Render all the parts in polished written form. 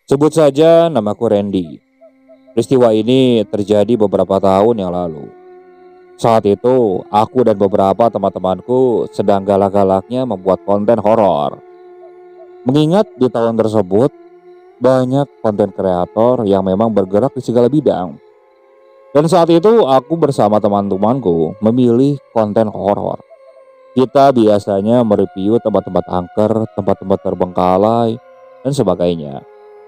Sebut saja namaku Randy. Peristiwa ini terjadi beberapa tahun yang lalu. Saat itu, aku dan beberapa teman-temanku sedang galak-galaknya membuat konten horor. Mengingat di tahun tersebut, banyak konten kreator yang memang bergerak di segala bidang. Dan saat itu, aku bersama teman-temanku memilih konten horor. Kita biasanya mereview tempat-tempat angker, tempat-tempat terbengkalai, dan sebagainya.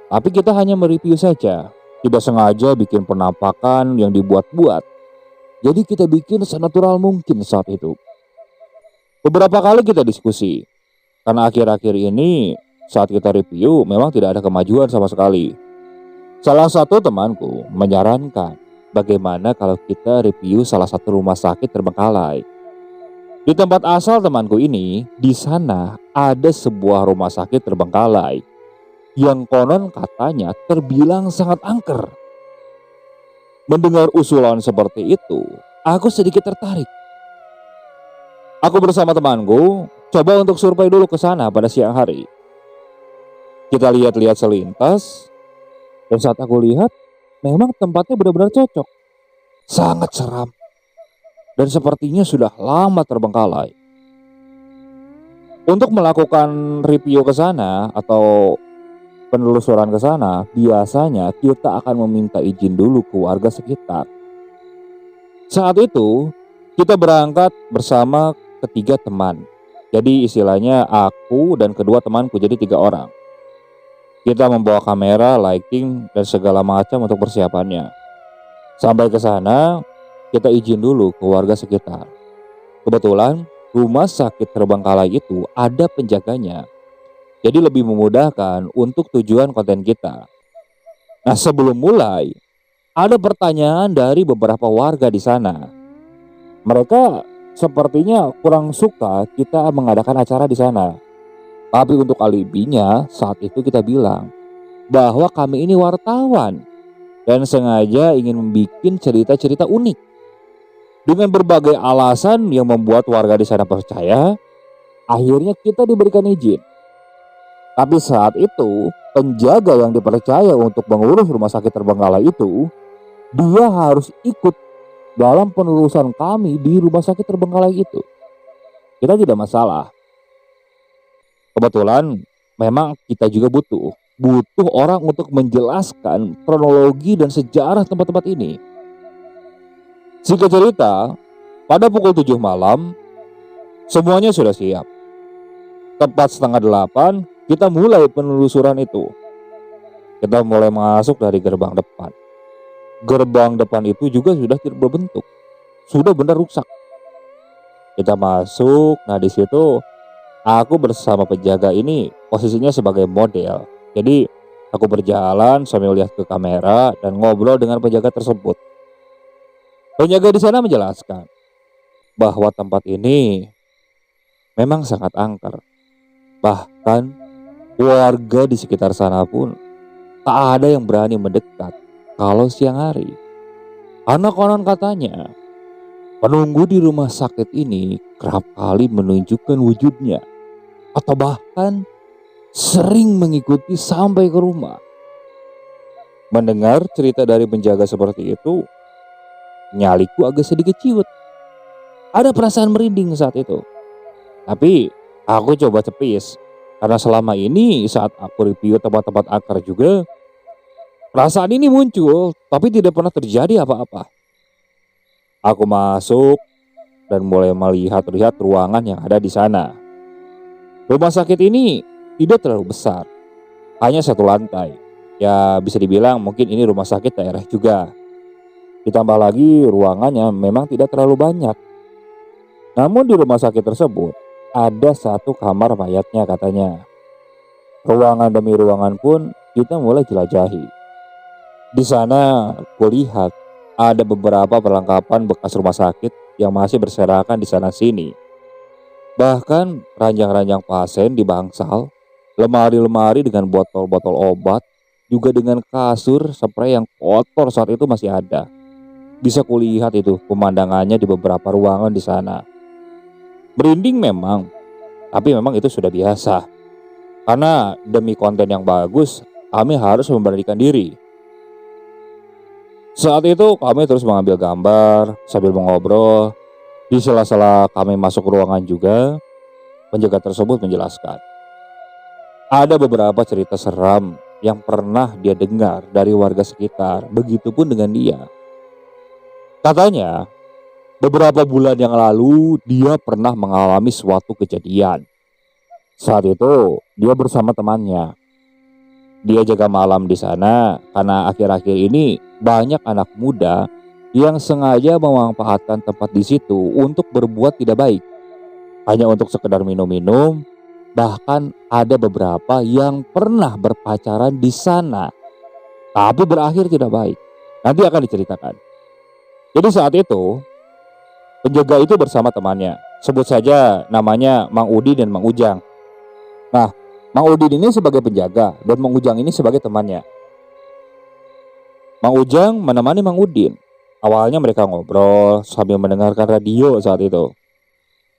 Tapi kita hanya mereview saja, tidak sengaja bikin penampakan yang dibuat-buat. Jadi kita bikin senatural mungkin saat itu. Beberapa kali kita diskusi, karena akhir-akhir ini saat kita review memang tidak ada kemajuan sama sekali. Salah satu temanku menyarankan bagaimana kalau kita review salah satu rumah sakit terbengkalai. Di tempat asal temanku ini, di sana ada sebuah rumah sakit terbengkalai yang konon katanya terbilang sangat angker. Mendengar usulan seperti itu, aku sedikit tertarik. Aku bersama temanku coba untuk survei dulu ke sana pada siang hari. Kita lihat-lihat selintas, dan saat aku lihat, memang tempatnya benar-benar cocok. Sangat seram, dan sepertinya sudah lama terbengkalai. Untuk melakukan review ke sana atau penelusuran ke sana, biasanya kita akan meminta izin dulu ke warga sekitar. Saat itu, kita berangkat bersama ketiga teman. Jadi istilahnya aku dan kedua temanku, jadi 3 orang. Kita membawa kamera, lighting, dan segala macam untuk persiapannya. Sampai ke sana, kita izin dulu ke warga sekitar. Kebetulan, rumah sakit terbengkalai itu ada penjaganya. Jadi lebih memudahkan untuk tujuan konten kita. Nah, sebelum mulai, ada pertanyaan dari beberapa warga di sana. Mereka sepertinya kurang suka kita mengadakan acara di sana. Tapi untuk alibinya, saat itu kita bilang bahwa kami ini wartawan dan sengaja ingin membuat cerita-cerita unik. Dengan berbagai alasan yang membuat warga di sana percaya, akhirnya kita diberikan izin. Tapi saat itu, penjaga yang dipercaya untuk mengurus rumah sakit terbengkalai itu, dia harus ikut dalam penelusuran kami di rumah sakit terbengkalai itu. Kita tidak masalah. Kebetulan memang kita juga butuh orang untuk menjelaskan kronologi dan sejarah tempat-tempat ini. Singkat cerita, pada pukul 7 malam, semuanya sudah siap. Tepat setengah 8, kita mulai penelusuran itu. Kita mulai masuk dari gerbang depan. Gerbang depan itu juga sudah tidak berbentuk, sudah benar rusak. Kita masuk, nah di situ aku bersama penjaga ini posisinya sebagai model. Jadi aku berjalan sambil lihat ke kamera dan ngobrol dengan penjaga tersebut. Penjaga di sana menjelaskan bahwa tempat ini memang sangat angker. Bahkan warga di sekitar sana pun tak ada yang berani mendekat kalau siang hari. Karena konon katanya penunggu di rumah sakit ini kerap kali menunjukkan wujudnya, atau bahkan sering mengikuti sampai ke rumah. Mendengar cerita dari penjaga seperti itu, nyaliku agak sedikit ciut. Ada perasaan merinding saat itu. Tapi aku coba cepis, karena selama ini saat aku review tempat-tempat angker juga, perasaan ini muncul, tapi tidak pernah terjadi apa-apa. Aku masuk dan mulai melihat ruangan yang ada di sana. Rumah sakit ini tidak terlalu besar, hanya 1 lantai. Ya bisa dibilang mungkin ini rumah sakit daerah juga. Ditambah lagi ruangannya memang tidak terlalu banyak. Namun di rumah sakit tersebut ada 1 kamar mayatnya katanya. Ruangan demi ruangan pun kita mulai jelajahi. Di sana kulihat ada beberapa perlengkapan bekas rumah sakit yang masih berserakan di sana sini. Bahkan ranjang-ranjang pasien di bangsal, lemari-lemari dengan botol-botol obat, juga dengan kasur spray yang kotor saat itu masih ada. Bisa kulihat itu pemandangannya di beberapa ruangan di sana. Merinding memang, tapi memang itu sudah biasa. Karena demi konten yang bagus, kami harus memberanikan diri. Saat itu kami terus mengambil gambar sambil mengobrol. Di sela-sela kami masuk ruangan juga, penjaga tersebut menjelaskan, ada beberapa cerita seram yang pernah dia dengar dari warga sekitar, begitupun dengan dia. Katanya, beberapa bulan yang lalu dia pernah mengalami suatu kejadian. Saat itu dia bersama temannya. Dia jaga malam di sana karena akhir-akhir ini banyak anak muda yang sengaja memanfaatkan tempat di situ untuk berbuat tidak baik. Hanya untuk sekedar minum-minum, bahkan ada beberapa yang pernah berpacaran di sana, tapi berakhir tidak baik. Nanti akan diceritakan. Jadi saat itu, penjaga itu bersama temannya. Sebut saja namanya Mang Udin dan Mang Ujang. Nah, Mang Udin ini sebagai penjaga dan Mang Ujang ini sebagai temannya. Mang Ujang menemani Mang Udin. Awalnya mereka ngobrol sambil mendengarkan radio saat itu.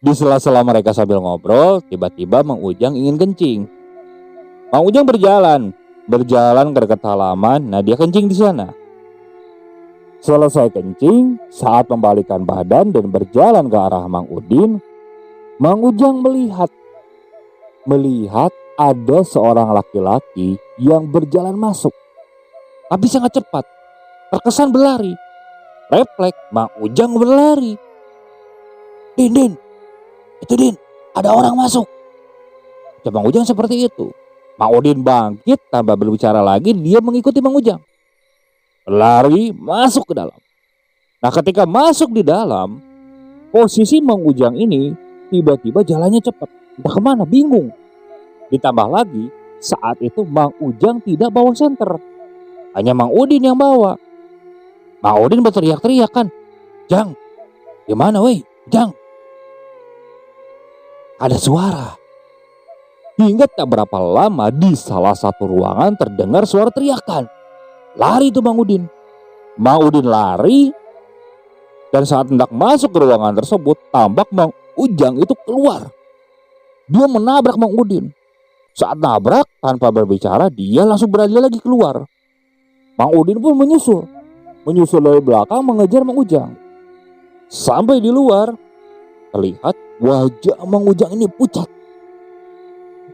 Di sela-sela mereka sambil ngobrol, tiba-tiba Mang Ujang ingin kencing. Mang Ujang berjalan ke dekat halaman. Nah, dia kencing di sana. Selesai kencing, saat membalikkan badan dan berjalan ke arah Mang Udin, Mang Ujang melihat ada seorang laki-laki yang berjalan masuk, tapi sangat cepat, terkesan berlari. Refleks Mang Ujang berlari. Din, itu Din, ada orang masuk. Mang Ujang seperti itu. Mang Udin bangkit tanpa berbicara lagi, dia mengikuti Mang Ujang. Berlari masuk ke dalam. Nah, ketika masuk di dalam, posisi Mang Ujang ini tiba-tiba jalannya cepat, entah kemana, bingung. Ditambah lagi, saat itu Mang Ujang tidak bawa senter, hanya Mang Udin yang bawa. Mang Udin berteriak-teriak kan, "Jang, gimana weh, Jang?" Ada suara. Hingga tak berapa lama di salah satu ruangan terdengar suara teriakan. Lari itu Mang Udin. Mang Udin lari, dan saat hendak masuk ke ruangan tersebut, tampak Mang Ujang itu keluar. Dia menabrak Mang Udin. Saat nabrak, tanpa berbicara, dia langsung berlari lagi keluar. Mang Udin pun menyusul dari belakang mengejar Mang Ujang. Sampai di luar, terlihat wajah Mang Ujang ini pucat.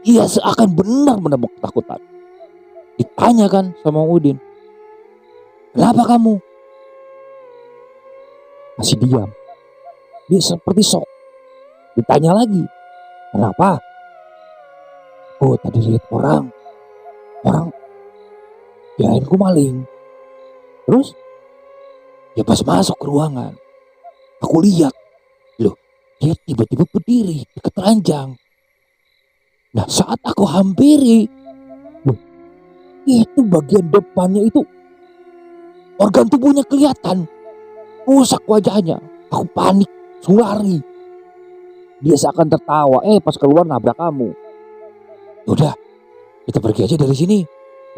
Ia seakan benar-benar ketakutan. Ditanyakan sama Mang Udin, "Kenapa kamu?" Masih diam. Dia seperti shock. Ditanya lagi, "Kenapa?" "Oh, tadi lihat orang kirain ku maling. Terus ya pas masuk ke ruangan, aku lihat, loh, dia tiba-tiba berdiri dekat ranjang. Nah, saat aku hampiri, loh, itu bagian depannya itu organ tubuhnya kelihatan, rusak wajahnya. Aku panik, langsung lari. Dia seakan tertawa, pas keluar nabrak kamu. Udah, kita pergi aja dari sini,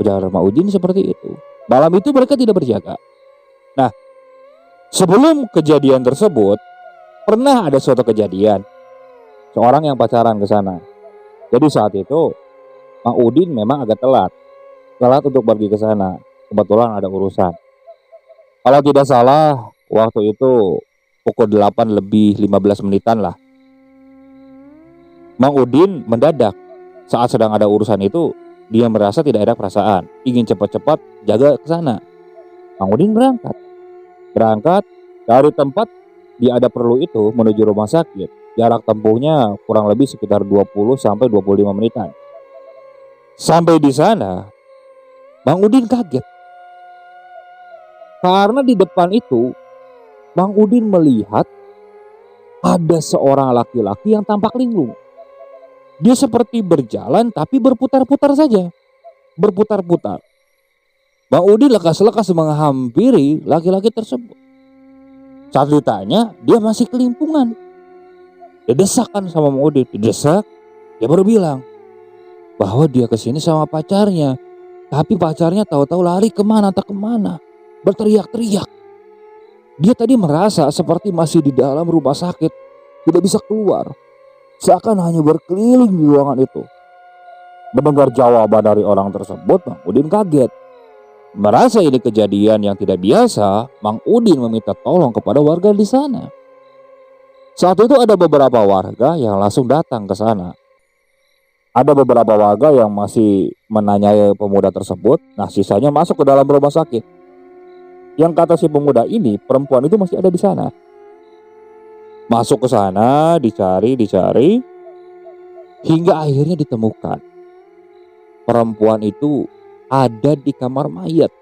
ujar Mang Udin seperti itu. Malam itu mereka tidak berjaga. Nah, sebelum kejadian tersebut, pernah ada suatu kejadian, seorang yang pacaran ke sana. Jadi saat itu Mang Udin memang agak telat untuk pergi ke sana. Kebetulan ada urusan. Kalau tidak salah, waktu itu pukul 8 lebih 15 menitan lah. Mang Udin mendadak. Saat sedang ada urusan itu, dia merasa tidak ada perasaan, ingin cepat-cepat jaga ke sana. Mang Udin berangkat dari tempat dia ada perlu itu menuju rumah sakit. Jarak tempuhnya kurang lebih sekitar 20 sampai 25 menitan. Sampai di sana, Mang Udin kaget. Karena di depan itu, Mang Udin melihat ada seorang laki-laki yang tampak linglung. Dia seperti berjalan tapi berputar-putar saja. Berputar-putar. Mang Udin lekas-lekas menghampiri laki-laki tersebut. Saat ditanya, dia masih kelimpungan. Didesakan sama Mang Udin. Didesak, dia baru bilang bahwa dia kesini sama pacarnya. Tapi pacarnya tahu-tahu lari kemana tak kemana. Berteriak-teriak. Dia tadi merasa seperti masih di dalam rumah sakit, tidak bisa keluar. seakan hanya berkeliling di ruangan itu. Mendengar jawaban dari orang tersebut, Mang Udin kaget. Merasa ini kejadian yang tidak biasa, Mang Udin meminta tolong kepada warga di sana. Saat itu ada beberapa warga yang langsung datang ke sana. Ada beberapa warga yang masih menanyai pemuda tersebut. Nah, sisanya masuk ke dalam rumah sakit. Yang kata si pemuda ini, perempuan itu masih ada di sana. Masuk ke sana, dicari, hingga akhirnya ditemukan. Perempuan itu ada di kamar mayat.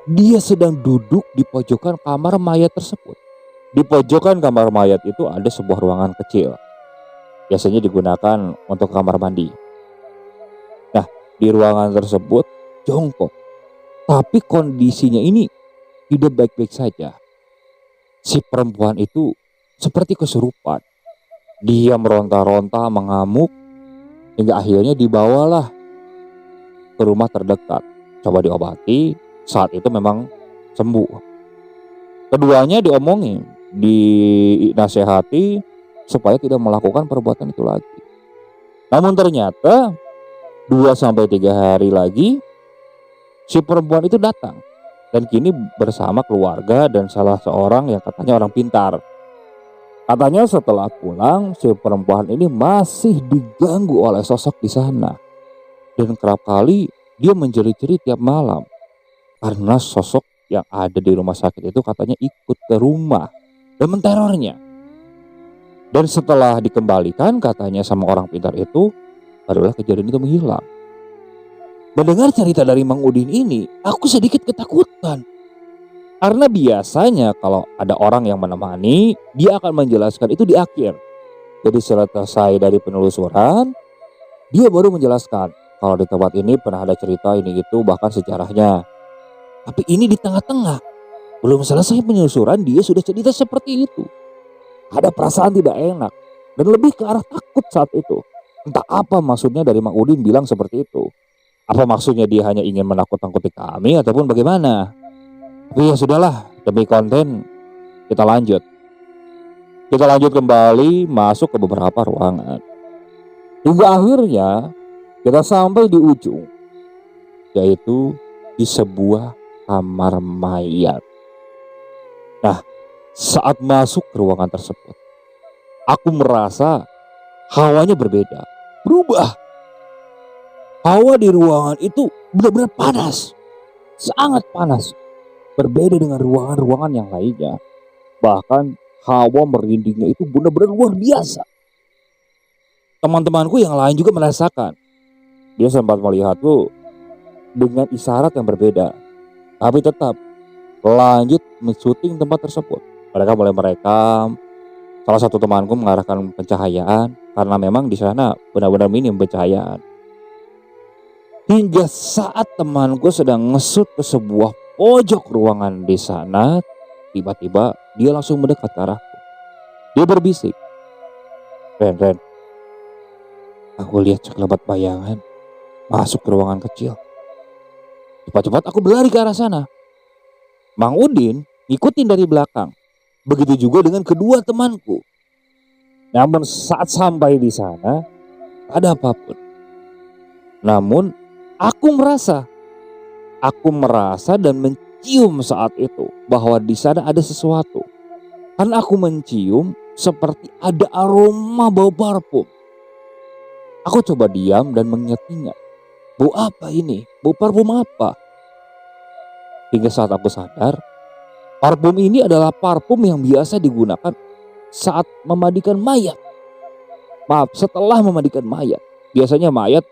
Dia sedang duduk di pojokan kamar mayat tersebut. Di pojokan kamar mayat itu ada sebuah ruangan kecil. Biasanya digunakan untuk kamar mandi. Nah, di ruangan tersebut jongkok. Tapi kondisinya ini tidak baik-baik saja. Si perempuan itu seperti kesurupan. Dia meronta-ronta, mengamuk, hingga akhirnya dibawalah ke rumah terdekat. Coba diobati, saat itu memang sembuh. Keduanya diomongin, dinasehati supaya tidak melakukan perbuatan itu lagi. Namun ternyata 2-3 hari lagi si perempuan itu datang. Dan kini bersama keluarga dan salah seorang yang katanya orang pintar. Katanya setelah pulang, si perempuan ini masih diganggu oleh sosok di sana. Dan kerap kali dia menjerit-jerit tiap malam. Karena sosok yang ada di rumah sakit itu katanya ikut ke rumah dan menterornya. Dan setelah dikembalikan katanya sama orang pintar itu, barulah kejadian itu menghilang. Mendengar cerita dari Mang Udin ini, aku sedikit ketakutan. Karena biasanya kalau ada orang yang menemani, dia akan menjelaskan itu di akhir. Jadi selesai dari penelusuran, dia baru menjelaskan kalau di tempat ini pernah ada cerita ini itu, bahkan sejarahnya. Tapi ini di tengah-tengah, belum selesai penelusuran dia sudah cerita seperti itu. Ada perasaan tidak enak dan lebih ke arah takut saat itu. Entah apa maksudnya dari Mang Udin bilang seperti itu. Apa maksudnya dia hanya ingin menakut-nakuti kami ataupun bagaimana? Tapi ya sudahlah, demi konten kita lanjut. Kita lanjut kembali masuk ke beberapa ruangan. Hingga akhirnya kita sampai di ujung, yaitu di sebuah kamar mayat. Nah, saat masuk ke ruangan tersebut, aku merasa hawanya berbeda, berubah. Hawa di ruangan itu benar-benar panas, sangat panas. Berbeda dengan ruangan-ruangan yang lainnya. Bahkan hawa merindingnya itu benar-benar luar biasa. Teman-temanku yang lain juga merasakan. Dia sempat melihatku dengan isyarat yang berbeda. Tapi tetap lanjut mensyuting tempat tersebut. Mereka mulai merekam. Salah satu temanku mengarahkan pencahayaan karena memang di sana benar-benar minim pencahayaan. Hingga saat temanku sedang ngesut ke sebuah pojok ruangan di sana, tiba-tiba dia langsung mendekat ke arahku. Dia berbisik, Ren, aku lihat sekelebat bayangan masuk ke ruangan kecil. Cepat-cepat aku berlari ke arah sana. Mang Udin ngikutin dari belakang. Begitu juga dengan kedua temanku. Namun saat sampai di sana, tak ada apapun. Namun aku merasa dan mencium saat itu bahwa di sana ada sesuatu. Karena aku mencium seperti ada aroma bau parfum. Aku coba diam dan mengingat-ingat. Bau apa ini? Bau parfum apa? Hingga saat aku sadar, parfum ini adalah parfum yang biasa digunakan saat memandikan mayat. Maaf, setelah memandikan mayat. Biasanya mayat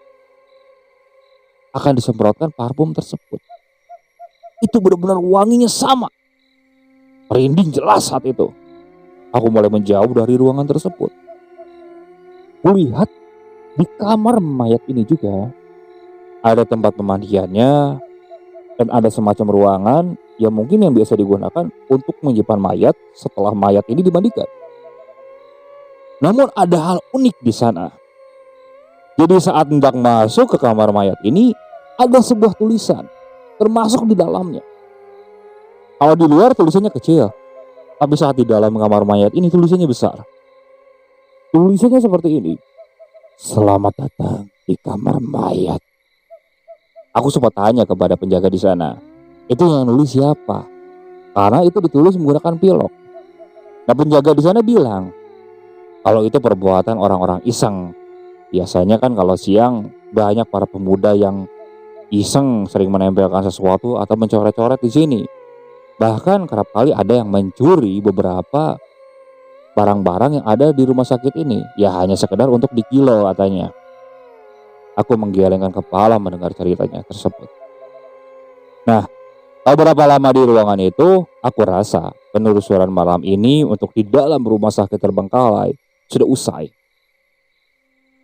akan disemprotkan parfum tersebut. Itu benar-benar wanginya sama. Merinding jelas saat itu. Aku mulai menjauh dari ruangan tersebut. Kulihat di kamar mayat ini juga ada tempat pemandiannya dan ada semacam ruangan yang mungkin yang biasa digunakan untuk menyimpan mayat setelah mayat ini dimandikan. Namun ada hal unik di sana. Jadi saat hendak masuk ke kamar mayat ini ada sebuah tulisan termasuk di dalamnya. Kalau di luar tulisannya kecil, tapi saat di dalam kamar mayat ini tulisannya besar. Tulisannya seperti ini. Selamat datang di kamar mayat. Aku sempat tanya kepada penjaga di sana, itu yang nulis siapa? Karena itu ditulis menggunakan pilok. Nah, penjaga di sana bilang, kalau itu perbuatan orang-orang iseng. Biasanya kan kalau siang banyak para pemuda yang iseng sering menempelkan sesuatu atau mencoret-coret di sini. Bahkan kerap kali ada yang mencuri beberapa barang-barang yang ada di rumah sakit ini. Ya hanya sekedar untuk dikilau katanya. Aku menggelengkan kepala mendengar ceritanya tersebut. Nah, tahu berapa lama di ruangan itu, aku rasa penelusuran malam ini untuk di dalam rumah sakit terbengkalai sudah usai.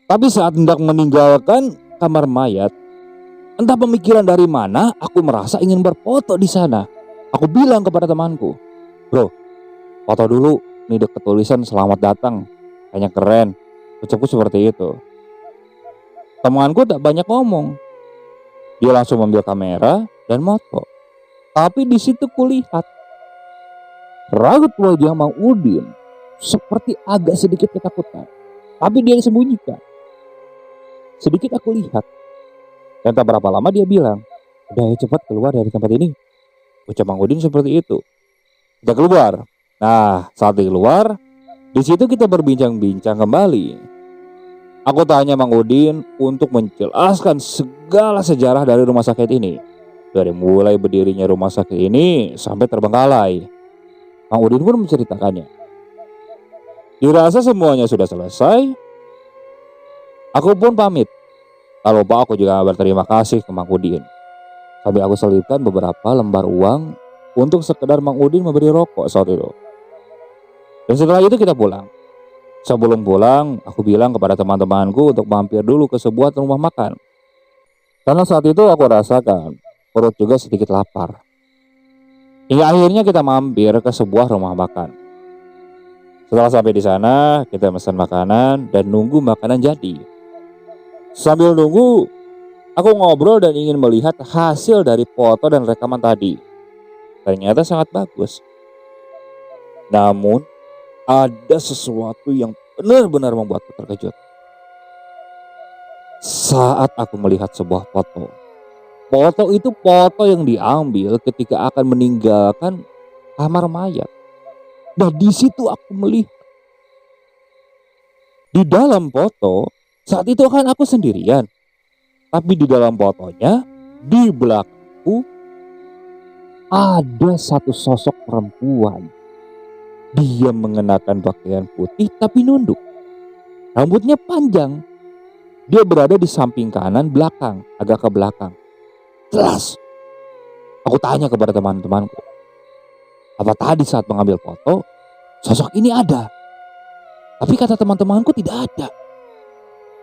Tapi saat hendak meninggalkan kamar mayat, entah pemikiran dari mana, aku merasa ingin berfoto di sana. Aku bilang kepada temanku, bro, foto dulu, nih deket tulisan selamat datang, kayaknya keren. Ucapku seperti itu. Temanku tak banyak ngomong, dia langsung ambil kamera dan moto. Tapi di situ kulihat raut wajah Mang Udin seperti agak sedikit ketakutan, tapi dia sembunyikan. Sedikit aku lihat, dan tak berapa lama dia bilang, udah cepat keluar dari tempat ini. Ucap Mang Udin seperti itu. Kita keluar. Nah, saat keluar, di situ kita berbincang-bincang kembali. Aku tanya Mang Udin untuk menjelaskan segala sejarah dari rumah sakit ini. Dari mulai berdirinya rumah sakit ini sampai terbengkalai. Mang Udin pun menceritakannya. Dirasa semuanya sudah selesai. Aku pun pamit. Tak lupa aku juga berterima kasih ke Mang Udin. Sambil aku selipkan beberapa lembar uang untuk sekedar Mang Udin memberi rokok saat itu. Dan setelah itu kita pulang. Sebelum pulang, aku bilang kepada teman-temanku untuk mampir dulu ke sebuah rumah makan. Karena saat itu aku rasakan perut juga sedikit lapar. Hingga akhirnya kita mampir ke sebuah rumah makan. Setelah sampai di sana, kita pesan makanan dan nunggu makanan jadi. Sambil nunggu, aku ngobrol dan ingin melihat hasil dari foto dan rekaman tadi. Ternyata sangat bagus. Namun, ada sesuatu yang benar-benar membuatku terkejut. Saat aku melihat sebuah foto. Foto itu foto yang diambil ketika akan meninggalkan kamar mayat. Dan di situ aku melihat. Di dalam foto, saat itu kan aku sendirian. Tapi di dalam fotonya, di belakangku ada satu sosok perempuan. Dia mengenakan pakaian putih tapi nunduk. Rambutnya panjang. Dia berada di samping kanan belakang, agak ke belakang. Jelas. Aku tanya kepada teman-temanku. Apa tadi saat mengambil foto, sosok ini ada? Tapi kata teman-temanku tidak ada.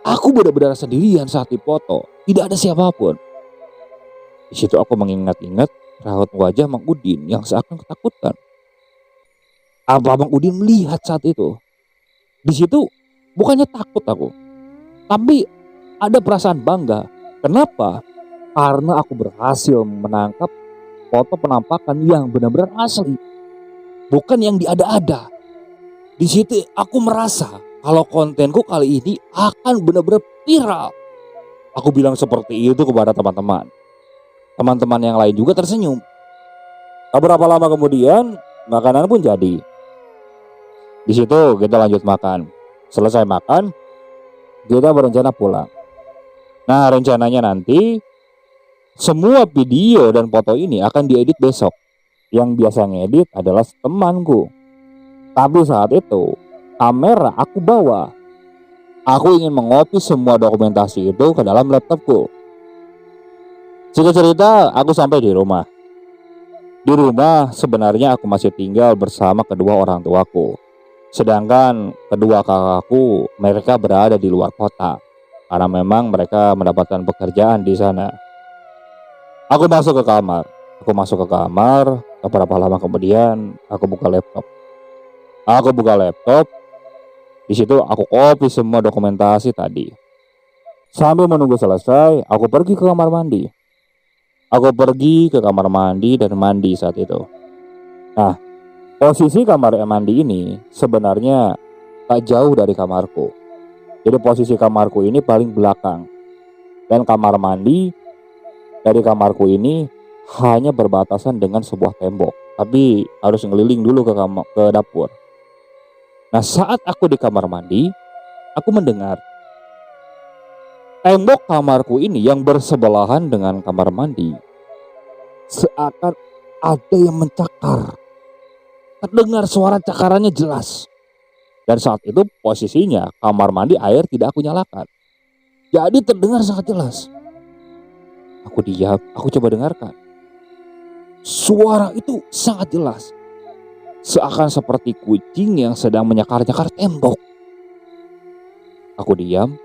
Aku benar-benar sendirian saat dipoto, tidak ada siapapun. Di situ aku mengingat-ingat raut wajah Mang Udin yang seakan ketakutan. Apa Mang Udin melihat saat itu? Di situ bukannya takut aku, tapi ada perasaan bangga. Kenapa? Karena aku berhasil menangkap foto penampakan yang benar-benar asli, bukan yang diada-ada. Di situ aku merasa kalau kontenku kali ini akan benar-benar viral. Aku bilang seperti itu kepada teman-teman. Teman-teman yang lain juga tersenyum. Beberapa lama kemudian makanan pun jadi. Di situ kita lanjut makan. Selesai makan, kita berencana pulang. Nah, rencananya nanti semua video dan foto ini akan diedit besok. Yang biasa ngedit adalah temanku. Tapi saat itu kamera aku bawa. Aku ingin mengopi semua dokumentasi itu ke dalam laptopku. Singkat cerita, aku sampai di rumah. Di rumah sebenarnya aku masih tinggal bersama kedua orang tuaku. Sedangkan kedua kakakku mereka berada di luar kota. Karena memang mereka mendapatkan pekerjaan di sana. Aku masuk ke kamar. Beberapa lama kemudian aku buka laptop. Di situ aku copy semua dokumentasi tadi. Sambil menunggu selesai, aku pergi ke kamar mandi. Dan mandi saat itu. Nah, posisi kamar mandi ini sebenarnya tak jauh dari kamarku. Jadi posisi kamarku ini paling belakang. Dan kamar mandi dari kamarku ini hanya berbatasan dengan sebuah tembok. Tapi harus ngeliling dulu ke dapur. Nah, saat aku di kamar mandi, aku mendengar tembok kamarku ini yang bersebelahan dengan kamar mandi seakan ada yang mencakar. Terdengar suara cakarannya jelas. Dan saat itu posisinya kamar mandi air tidak aku nyalakan. Jadi terdengar sangat jelas. Aku diam, aku coba dengarkan. Suara itu sangat jelas. Seakan seperti kucing yang sedang menyakar-nyakar tembok. Aku diam,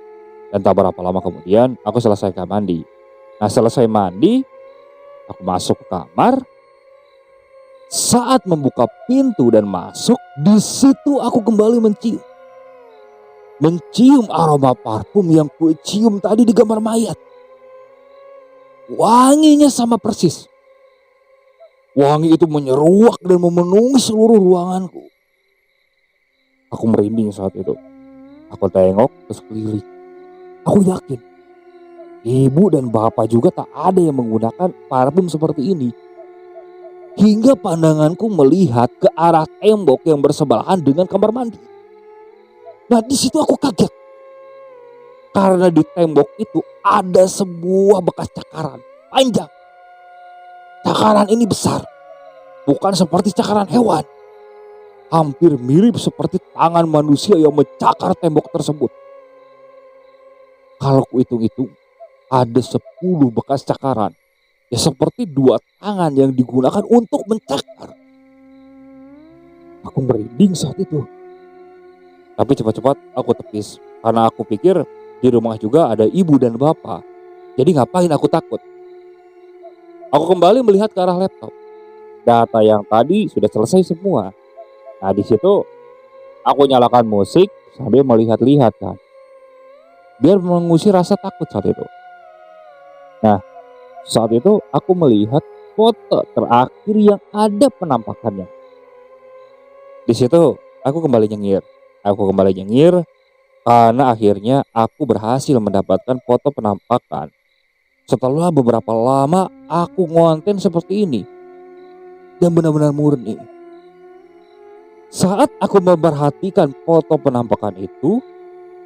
dan tak berapa lama kemudian aku selesai mandi. Nah, selesai mandi, aku masuk ke kamar. Saat membuka pintu dan masuk, di situ aku kembali mencium aroma parfum yang kucium tadi di kamar mayat. Wanginya sama persis. Wangi itu menyeruak dan memenuhi seluruh ruanganku. Aku merinding saat itu. Aku tengok ke sekeliling. Aku yakin ibu dan bapak juga tak ada yang menggunakan parfum seperti ini. Hingga pandanganku melihat ke arah tembok yang bersebelahan dengan kamar mandi. Nah, di situ aku kaget. Karena di tembok itu ada sebuah bekas cakaran panjang. Cakaran ini besar, bukan seperti cakaran hewan. Hampir mirip seperti tangan manusia yang mencakar tembok tersebut. Kalau ku hitung-hitung, ada 10 bekas cakaran. Ya seperti 2 tangan yang digunakan untuk mencakar. Aku merinding saat itu. Tapi cepat-cepat aku tepis. Karena aku pikir di rumah juga ada ibu dan bapak. Jadi ngapain aku takut? Aku kembali melihat ke arah laptop. Data yang tadi sudah selesai semua. Nah, di situ aku nyalakan musik sambil melihat-lihat kan. Biar mengusir rasa takut saat itu. Nah, saat itu aku melihat foto terakhir yang ada penampakannya. Di situ aku kembali nyengir. Karena akhirnya aku berhasil mendapatkan foto penampakan. Setelah beberapa lama aku ngonten seperti ini. Dan benar-benar murni. Saat aku memperhatikan foto penampakan itu,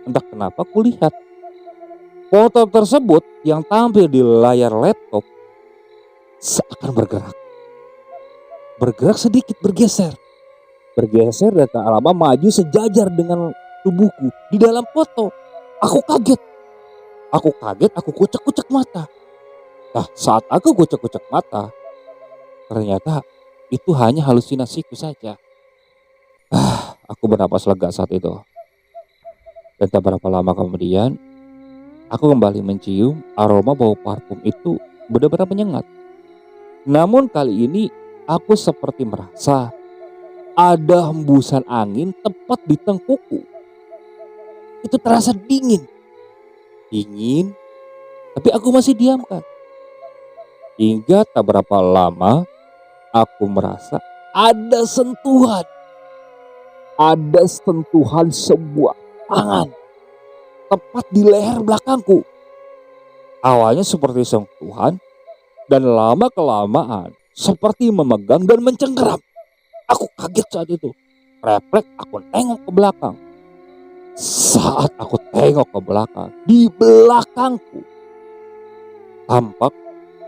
entah kenapa aku lihat foto tersebut yang tampil di layar laptop seakan bergerak. Bergerak sedikit, bergeser dan tak lama maju sejajar dengan tubuhku di dalam foto. Aku kaget, aku kucek-kucek mata. Nah, saat aku kucek-kucek mata, ternyata itu hanya halusinasiku saja. Aku bernapas lega saat itu. Dan tak berapa lama kemudian, aku kembali mencium aroma bau parfum itu benar-benar menyengat. Namun kali ini aku seperti merasa ada hembusan angin tepat di tengkukku. Itu terasa dingin, tapi aku masih diamkan. Hingga tak berapa lama aku merasa ada sentuhan sebuah tangan tepat di leher belakangku. Awalnya seperti sentuhan dan lama-kelamaan seperti memegang dan mencengkeram. Aku kaget saat itu. Refleks aku tengok ke belakang. Saat aku tengok ke belakang, di belakangku tampak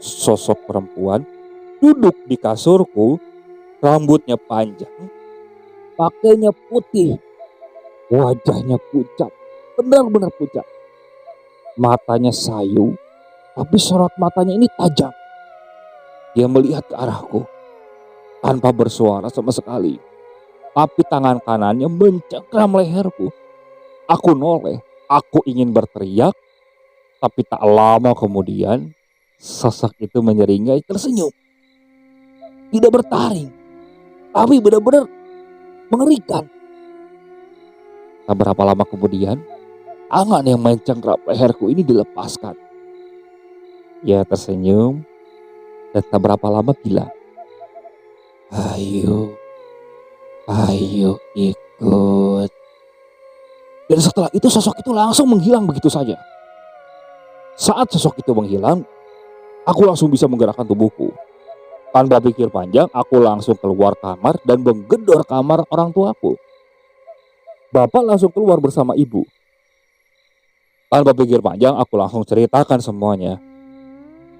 sosok perempuan duduk di kasurku, rambutnya panjang, pakainya putih, wajahnya pucat, benar-benar pucat. Matanya sayu, tapi sorot matanya ini tajam. Dia melihat ke arahku tanpa bersuara sama sekali. Tapi tangan kanannya mencengkram leherku. Aku noleh, aku ingin berteriak. Tapi tak lama kemudian sosok itu menyeringai tersenyum. Tidak bertaring, tapi benar-benar mengerikan. Tak berapa lama kemudian, tangan yang mencengkram leherku ini dilepaskan. Ia tersenyum dan tak berapa lama bilang, Ayo ikut. Dan setelah itu sosok itu langsung menghilang begitu saja. Saat sosok itu menghilang, aku langsung bisa menggerakkan tubuhku. Tanpa pikir panjang, aku langsung keluar kamar dan menggedor kamar orang tuaku. Bapak langsung keluar bersama ibu. Tanpa pikir panjang, aku langsung ceritakan semuanya.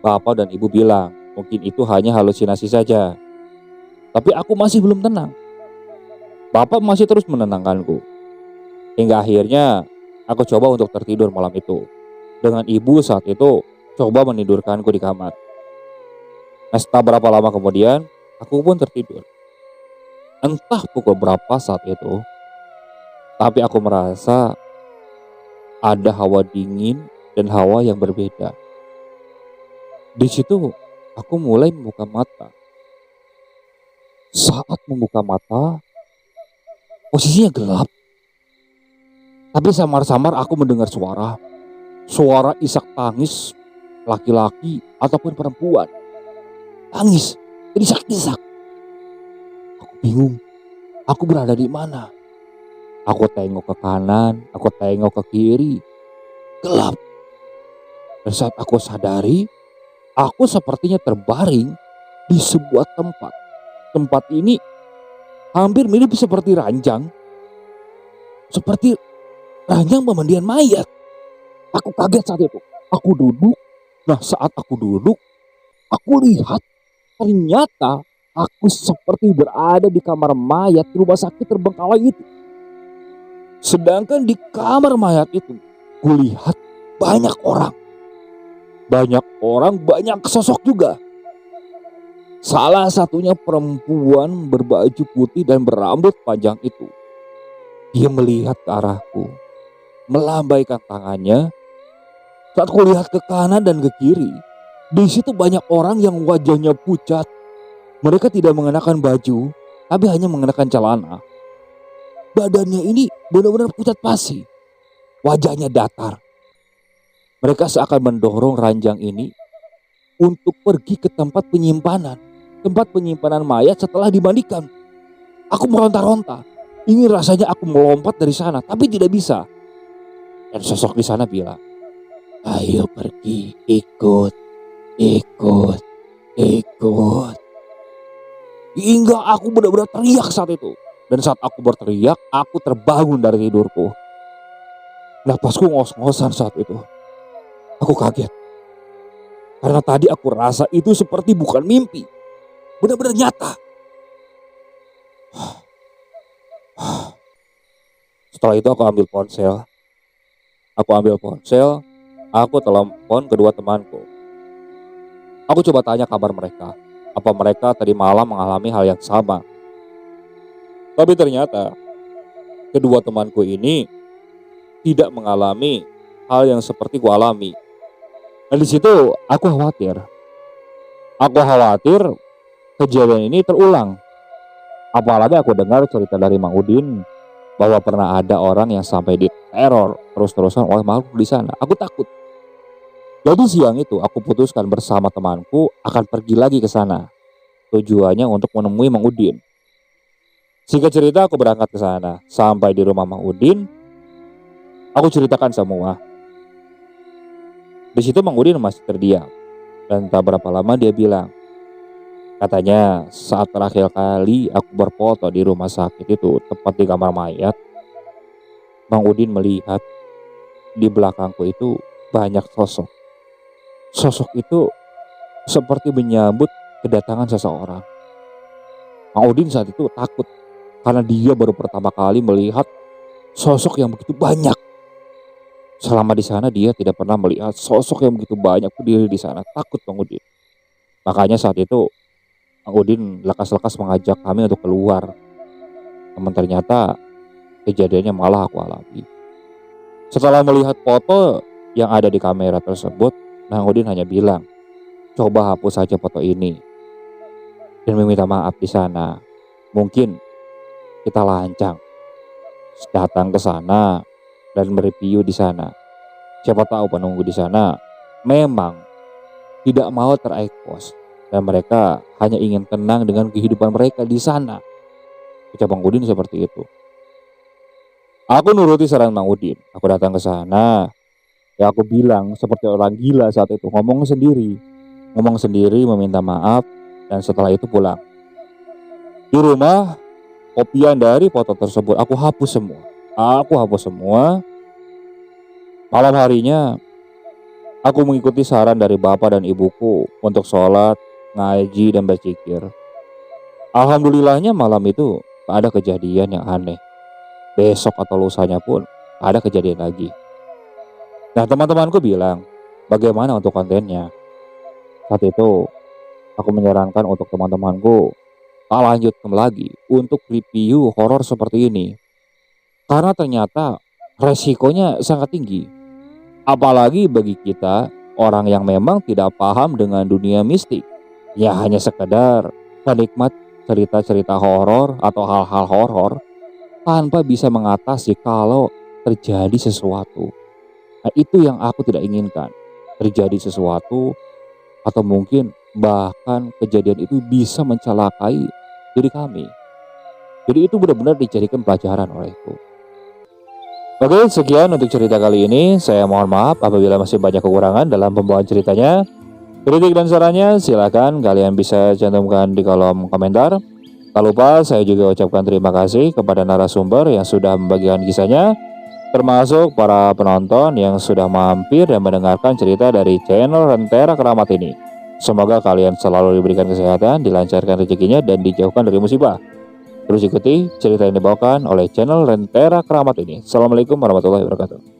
Bapak dan ibu bilang, mungkin itu hanya halusinasi saja. Tapi aku masih belum tenang. Bapak masih terus menenangkanku. Hingga akhirnya, aku coba untuk tertidur malam itu. Dengan ibu saat itu, coba menidurkanku di kamar. Nah, setelah berapa lama kemudian, aku pun tertidur. Entah pukul berapa saat itu, tapi aku merasa ada hawa dingin dan hawa yang berbeda. Di situ aku mulai membuka mata. Saat membuka mata, posisinya gelap. Tapi samar-samar aku mendengar suara. Suara isak tangis laki-laki ataupun perempuan. Tangis, terisak-isak. Aku bingung, aku berada di mana? Aku tengok ke kanan, aku tengok ke kiri. Gelap. Dan saat aku sadari, aku sepertinya terbaring di sebuah tempat. Tempat ini hampir mirip seperti ranjang. Seperti ranjang pemandian mayat. Aku kaget saat itu. Aku duduk. Nah, saat aku duduk, aku lihat ternyata aku seperti berada di kamar mayat di rumah sakit terbengkalai itu. Sedangkan di kamar mayat itu, kulihat banyak orang. Banyak orang, banyak sosok juga. Salah satunya perempuan berbaju putih dan berambut panjang itu. Dia melihat ke arahku, melambaikan tangannya. Saat kulihat ke kanan dan ke kiri, di situ banyak orang yang wajahnya pucat. Mereka tidak mengenakan baju, tapi hanya mengenakan celana. Badannya ini benar-benar pucat pasi. Wajahnya datar. Mereka seakan mendorong ranjang ini untuk pergi ke tempat penyimpanan. Tempat penyimpanan mayat setelah dimandikan. Aku meronta-ronta. Ingin rasanya aku melompat dari sana, tapi tidak bisa. Dan sosok di sana bilang, ayo pergi, ikut, ikut, ikut. Hingga aku benar-benar teriak saat itu. Dan saat aku berteriak, aku terbangun dari tidurku. Napasku ngos-ngosan saat itu. Aku kaget. Karena tadi aku rasa itu seperti bukan mimpi. Benar-benar nyata. Setelah itu aku ambil ponsel. Aku telepon kedua temanku. Aku coba tanya kabar mereka. Apa mereka tadi malam mengalami hal yang sama. Tapi ternyata kedua temanku ini tidak mengalami hal yang seperti ku alami. Dan di situ aku khawatir. Kejadian ini terulang. Apalagi aku dengar cerita dari Mang Udin bahwa pernah ada orang yang sampai diteror terus-terusan oleh makhluk di sana. Aku takut. Jadi siang itu aku putuskan bersama temanku akan pergi lagi ke sana. Tujuannya untuk menemui Mang Udin. Singkat cerita aku berangkat ke sana. Sampai di rumah Mang Udin, aku ceritakan semua. Di situ Mang Udin masih terdiam. Dan tak berapa lama dia bilang, katanya saat terakhir kali aku berfoto di rumah sakit itu, tepat di kamar mayat, Mang Udin melihat di belakangku itu banyak sosok. Sosok itu seperti menyambut kedatangan seseorang. Mang Udin saat itu takut karena dia baru pertama kali melihat sosok yang begitu banyak. Selama di sana dia tidak pernah melihat sosok yang begitu banyak berdiri di sana. Takut Mang Udin. Makanya saat itu Mang Udin lekas-lekas mengajak kami untuk keluar. Namun ternyata kejadiannya malah aku alami. Setelah melihat foto yang ada di kamera tersebut, Mang Udin hanya bilang, coba hapus saja foto ini dan meminta maaf di sana. Mungkin kita lancang datang ke sana dan mereview di sana. Siapa tahu penunggu di sana memang tidak mau terekspos dan mereka hanya ingin tenang dengan kehidupan mereka di sana. Ucap Mang Udin seperti itu. Aku nuruti saran Mang Udin. Aku datang ke sana. Ya aku bilang seperti orang gila saat itu, ngomong sendiri meminta maaf dan setelah itu pulang. Di rumah, kopian dari foto tersebut aku hapus semua. Aku hapus semua. Malam harinya, aku mengikuti saran dari bapak dan ibuku untuk sholat, ngaji, dan berzikir. Alhamdulillahnya malam itu tak ada kejadian yang aneh. Besok atau lusanya pun ada kejadian lagi. Nah, teman-temanku bilang, bagaimana untuk kontennya? Saat itu, aku menyarankan untuk teman-temanku tak lanjutkan lagi untuk review horor seperti ini. Karena ternyata resikonya sangat tinggi. Apalagi bagi kita, orang yang memang tidak paham dengan dunia mistik. Ya hanya sekedar penikmat cerita-cerita horor atau hal-hal horor tanpa bisa mengatasi kalau terjadi sesuatu. Nah, itu yang aku tidak inginkan. Terjadi sesuatu atau mungkin bahkan kejadian itu bisa mencelakai diri kami. Jadi itu benar-benar dijadikan pelajaran olehku. Oke, sekian untuk cerita kali ini. Saya mohon maaf apabila masih banyak kekurangan dalam pembawaan ceritanya. Kritik dan sarannya silakan kalian bisa cantumkan di kolom komentar. Tak lupa saya juga ucapkan terima kasih kepada narasumber yang sudah membagikan kisahnya, termasuk para penonton yang sudah mampir dan mendengarkan cerita dari channel Rentera Keramat ini. Semoga kalian selalu diberikan kesehatan, dilancarkan rezekinya, dan dijauhkan dari musibah. Terus ikuti cerita yang dibawakan oleh channel Rentera Keramat ini. Assalamualaikum warahmatullahi wabarakatuh.